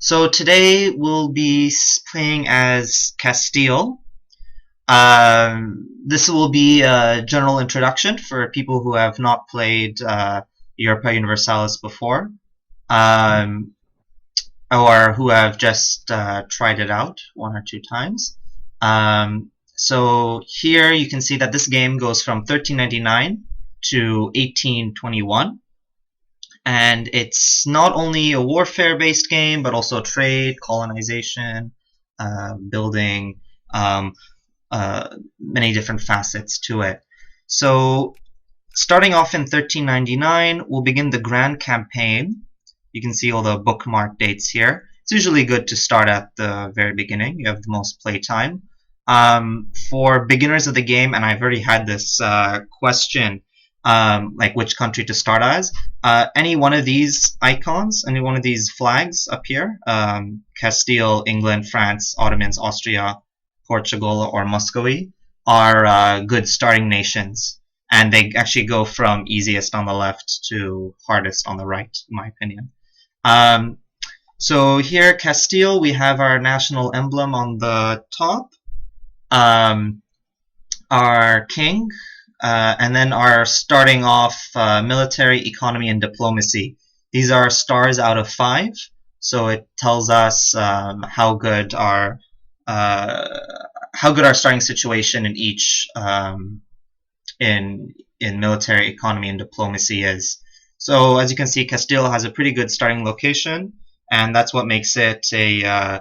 So today we'll be playing as Castile. This will be a general introduction for people who have not played Europa Universalis before, um, or who have just tried it out one or two times. So here you can see that this game goes from 1399 to 1821. And it's not only a warfare-based game, but also trade, colonization, building, um, many different facets to it. So, starting off in 1399, we'll begin the Grand Campaign. You can see all the bookmark dates here. It's usually good to start at the very beginning. You have the most play time. For beginners of the game, and I've already had this question, like which country to start as. Any one of these icons, any one of these flags up here, Castile, England, France, Ottomans, Austria, Portugal, or Muscovy, are good starting nations. And they actually go from easiest on the left to hardest on the right, in my opinion. So here, Castile, we have our national emblem on the top, our king, and then our starting off military, economy, and diplomacy. These are stars out of 5, so it tells us how good our starting situation in each in military, economy, and diplomacy is. So as you can see, Castile has a pretty good starting location, and that's what makes it a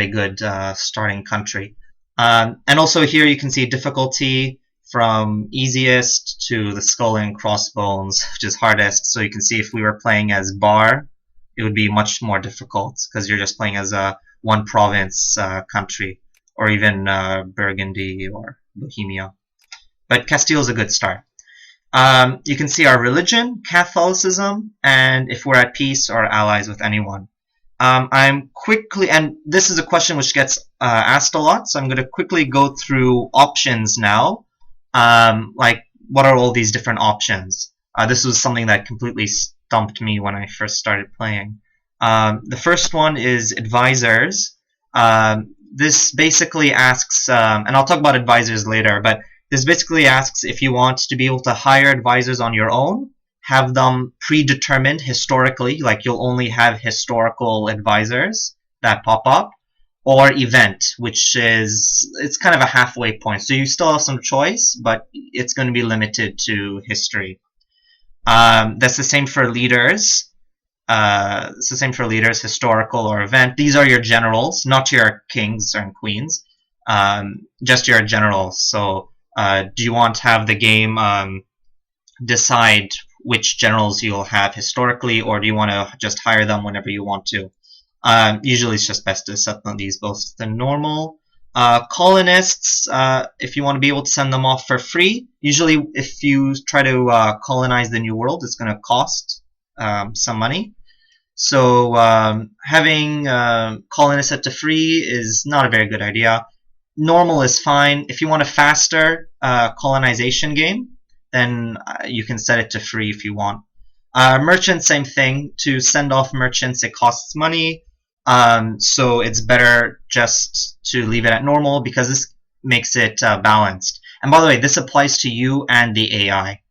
good starting country. And also here you can see difficulty from easiest to the skull and crossbones, which is hardest. So you can see if we were playing as Bar, it would be much more difficult because you're just playing as a one province country, or even Burgundy or Bohemia. But Castile is a good start. You can see our religion, Catholicism, and if we're at peace or allies with anyone. I'm quickly, and this is a question which gets asked a lot, so I'm going to quickly go through options now. Like, what are all these different options? This was something that completely stumped me when I first started playing. The first one is advisors. This basically asks, and I'll talk about advisors later, but this basically asks if you want to be able to hire advisors on your own, have them predetermined historically, like you'll only have historical advisors that pop up, or event, which is, it's kind of a halfway point. So you still have some choice, but it's going to be limited to history. That's the same for leaders. It's the same for leaders, historical or event. These are your generals, not your kings and queens, just your generals. So do you want to have the game decide which generals you'll have historically, or do you want to just hire them whenever you want to? Usually it's just best to set these both to normal. Colonists, if you want to be able to send them off for free, usually if you try to colonize the New World, it's going to cost some money. So having colonists set to free is not a very good idea. Normal is fine. If you want a faster colonization game, then you can set it to free if you want. Merchants, same thing. To send off merchants, it costs money. So it's better just to leave it at normal because this makes it balanced. And by the way, this applies to you and the AI.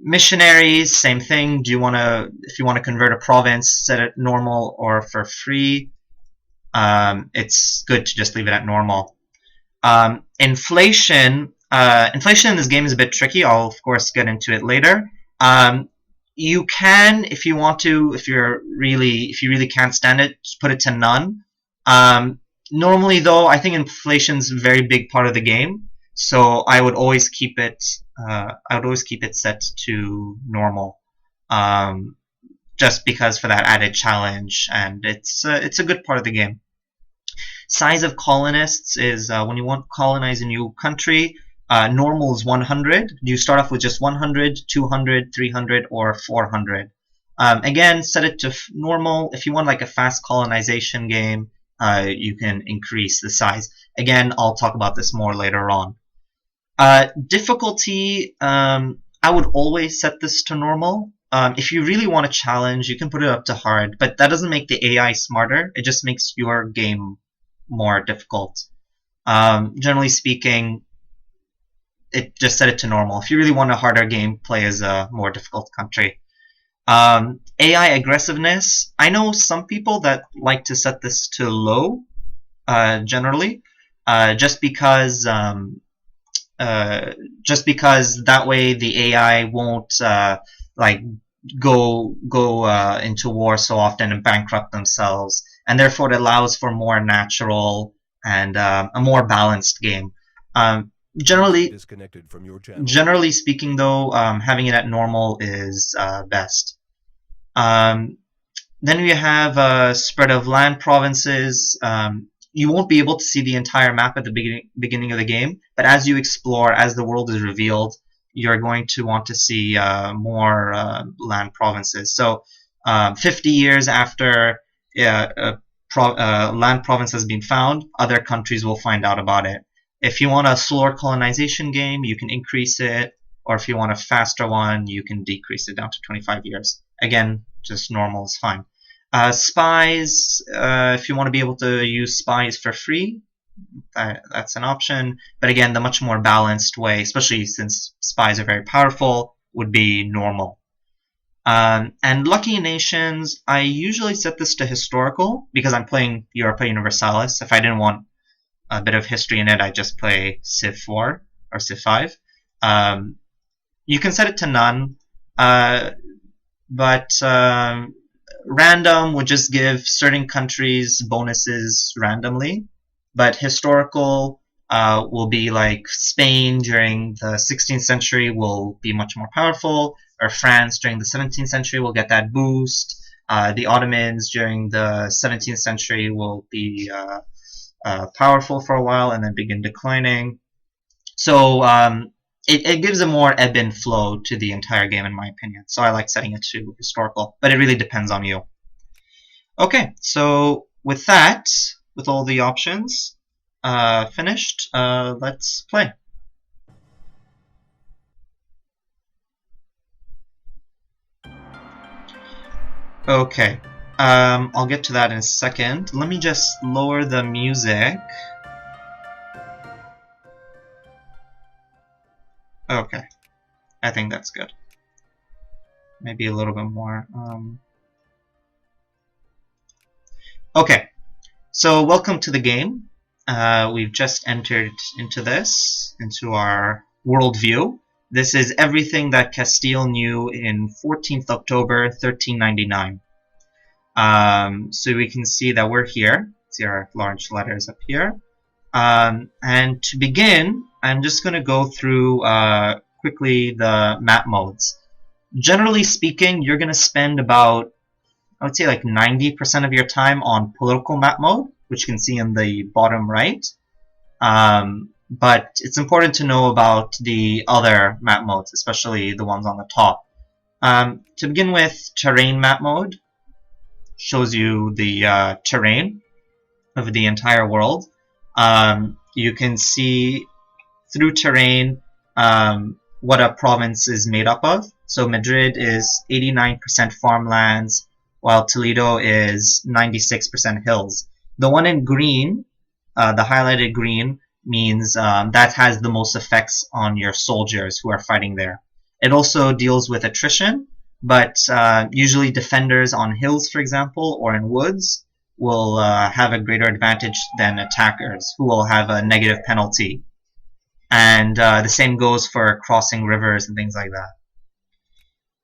Missionaries, same thing. Do you want to, if you want to convert a province, set it normal or for free? It's good to just leave it at normal. Inflation. Inflation in this game is a bit tricky. I'll of course get into it later. You can, if you want to, if you really can't stand it, just put it to none. Normally, though, I think inflation's a very big part of the game, so I would always keep it. Set to normal, just because for that added challenge, and it's a good part of the game. Size of colonists is when you want to colonize a new country. Normal is 100. You start off with just 100, 200, 300, or 400. Again, set it to normal. If you want like a fast colonization game, you can increase the size. Again, I'll talk about this more later on. Difficulty, I would always set this to normal. if you really want a challenge, you can put it up to hard, but that doesn't make the AI smarter. It just makes your game more difficult. Generally speaking, it just set it to normal. If you really want a harder game, play as a more difficult country. AI aggressiveness. I know some people that like to set this to low, generally, just because that way the AI won't like go into war so often and bankrupt themselves, and therefore it allows for more natural and a more balanced game. Generally, disconnected from your channel. Generally speaking, though, having it at normal is best. Um, then we have spread of land provinces. You won't be able to see the entire map at the beginning of the game, but as you explore, as the world is revealed, you're going to want to see more land provinces. So 50 years after a land province has been found, other countries will find out about it. If you want a slower colonization game, you can increase it, or if you want a faster one, you can decrease it down to 25 years. Again, just normal is fine. Spies, if you want to be able to use spies for free, that's an option. But again, the much more balanced way, especially since spies are very powerful, would be normal. And Lucky Nations, I usually set this to historical because I'm playing Europa Universalis. If I didn't want a bit of history in it, I just play Civ 4 or Civ 5. You can set it to none, but random would just give certain countries bonuses randomly. But historical will be like Spain during the 16th century will be much more powerful, or France during the 17th century will get that boost. The Ottomans during the 17th century will be powerful for a while and then begin declining. So it gives a more ebb and flow to the entire game, in my opinion. So I like setting it to historical, but it really depends on you. Okay, so with that, with all the options finished, let's play. Okay, I'll get to that in a second. Let me just lower the music. Okay, I think that's good. Maybe a little bit more. Okay, so welcome to the game. We've just entered into our worldview. This is everything that Castile knew in 14th October 1399. So we can see that we're here. See our large letters up here. And to begin, I'm just going to go through quickly the map modes. Generally speaking, you're going to spend about, I would say, like 90% of your time on political map mode, which you can see in the bottom right. But it's important to know about the other map modes, especially the ones on the top. To begin with, terrain map mode shows you the terrain of the entire world. You can see through terrain what a province is made up of. So Madrid is 89% farmlands, while Toledo is 96% hills. The one in green, the highlighted green, means that has the most effects on your soldiers who are fighting there. It also deals with attrition, but usually defenders on hills, for example, or in woods, will have a greater advantage than attackers, who will have a negative penalty. And the same goes for crossing rivers and things like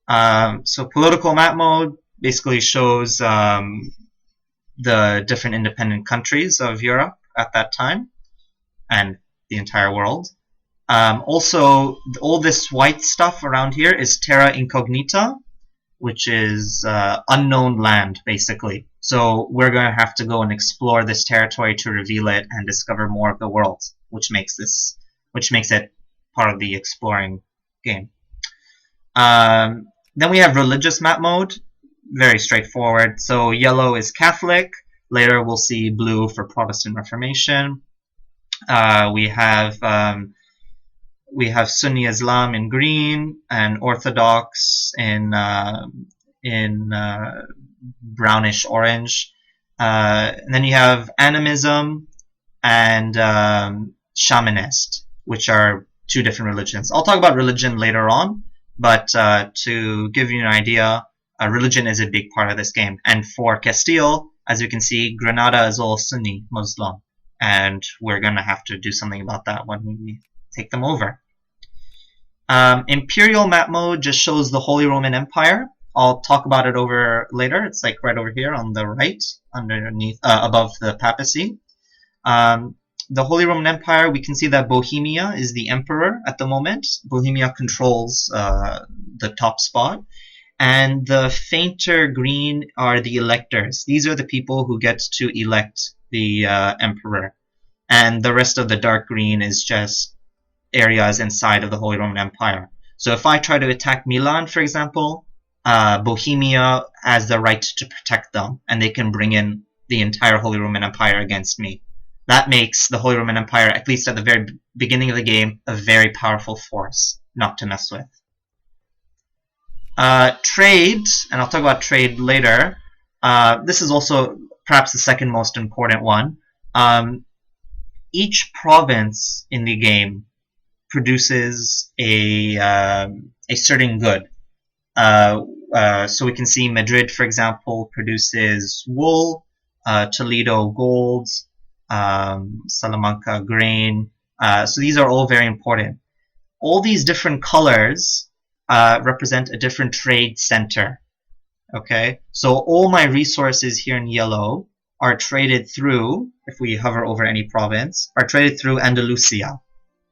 that. So political map mode basically shows the different independent countries of Europe at that time and the entire world. Also, all this white stuff around here is terra incognita, which is unknown land, basically. So we're going to have to go and explore this territory to reveal it and discover more of the world, which makes it part of the exploring game. Then we have religious map mode, very straightforward. So yellow is Catholic. Later we'll see blue for Protestant Reformation. We have we have Sunni Islam in green and Orthodox in brownish orange. And then you have animism and shamanist, which are two different religions. I'll talk about religion later on, but to give you an idea, religion is a big part of this game. And for Castile, as you can see, Granada is all Sunni Muslim, and we're going to have to do something about that when we take them over. Imperial map mode just shows the Holy Roman Empire. I'll talk about it over later. It's like right over here on the right, underneath, above the papacy. The Holy Roman Empire, we can see that Bohemia is the emperor at the moment. Bohemia controls the top spot. And the fainter green are the electors. These are the people who get to elect the emperor. And the rest of the dark green is just areas inside of the Holy Roman Empire. So if I try to attack Milan, for example, Bohemia has the right to protect them, and they can bring in the entire Holy Roman Empire against me. That makes the Holy Roman Empire, at least at the very beginning of the game, a very powerful force not to mess with. Trade, and I'll talk about trade later. This is also perhaps the second most important one. Each province in the game produces a certain good. So we can see Madrid, for example, produces wool, Toledo gold, Salamanca grain. So these are all very important. All these different colors represent a different trade center. Okay, so all my resources here in yellow are traded through, if we hover over any province, are traded through Andalusia,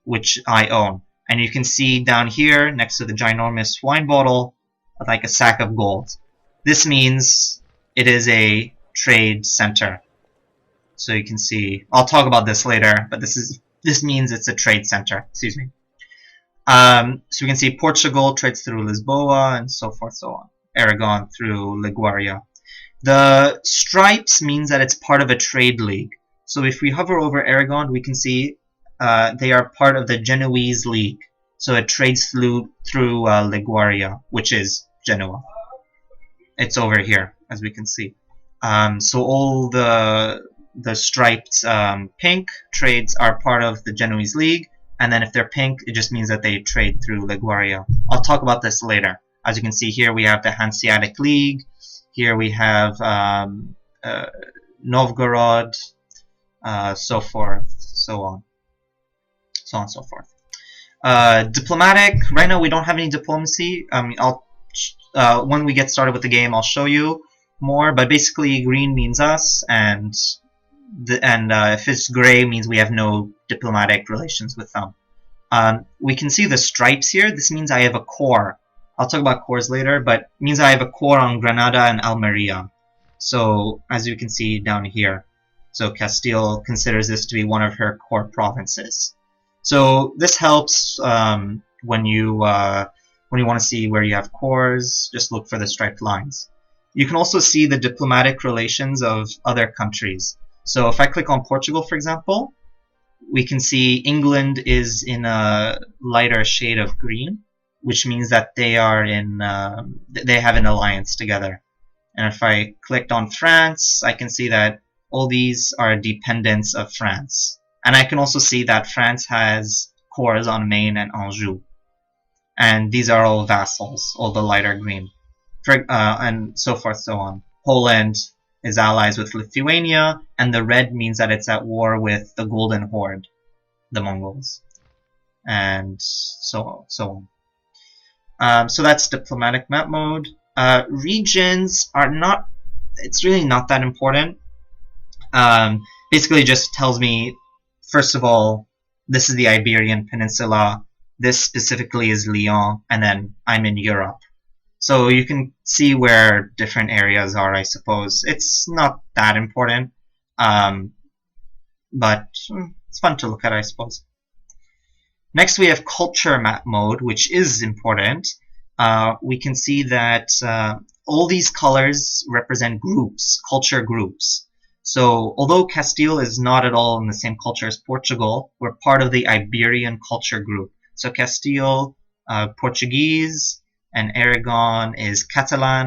which I own. And you can see down here, next to the ginormous wine bottle, like a sack of gold. This means it is a trade center. So you can see, I'll talk about this later, but this means it's a trade center. Excuse me. So we can see Portugal trades through Lisboa and so forth, so on. Aragon through Liguria. The stripes means that it's part of a trade league. So if we hover over Aragon, we can see they are part of the Genoese League. So it trades through Liguria, which is Genoa. It's over here, as we can see. So all the striped pink trades are part of the Genoese League, and then if they're pink, it just means that they trade through Liguria. I'll talk about this later. As you can see here, we have the Hanseatic League. Here we have Novgorod, so forth, so on. So on and so forth. Diplomatic, right now we don't have any diplomacy. When we get started with the game, I'll show you more, but basically green means us, and if it's gray, means we have no diplomatic relations with them. We can see the stripes here. This means I have a core. I'll talk about cores later, but it means I have a core on Granada and Almeria. So, as you can see down here, so Castile considers this to be one of her core provinces. So this helps when you want to see where you have cores. Just look for the striped lines. You can also see the diplomatic relations of other countries. So if I click on Portugal, for example, we can see England is in a lighter shade of green, which means that they are they have an alliance together. And if I clicked on France, I can see that all these are dependents of France. And I can also see that France has cores on Maine and Anjou. And these are all vassals, all the lighter green. And so forth, so on. Poland is allies with Lithuania, and the red means that it's at war with the Golden Horde, the Mongols. And so on. So that's diplomatic map mode. Regions are not, it's really not that important. Basically just tells me, first of all, this is the Iberian Peninsula, this specifically is Lyon, and then I'm in Europe. So you can see where different areas are, I suppose. It's not that important, but it's fun to look at, I suppose. Next we have culture map mode, which is important. We can see that all these colors represent groups, culture groups. So although Castile is not at all in the same culture as Portugal, we're part of the Iberian culture group. So Castile, Portuguese, and Aragon is Catalan.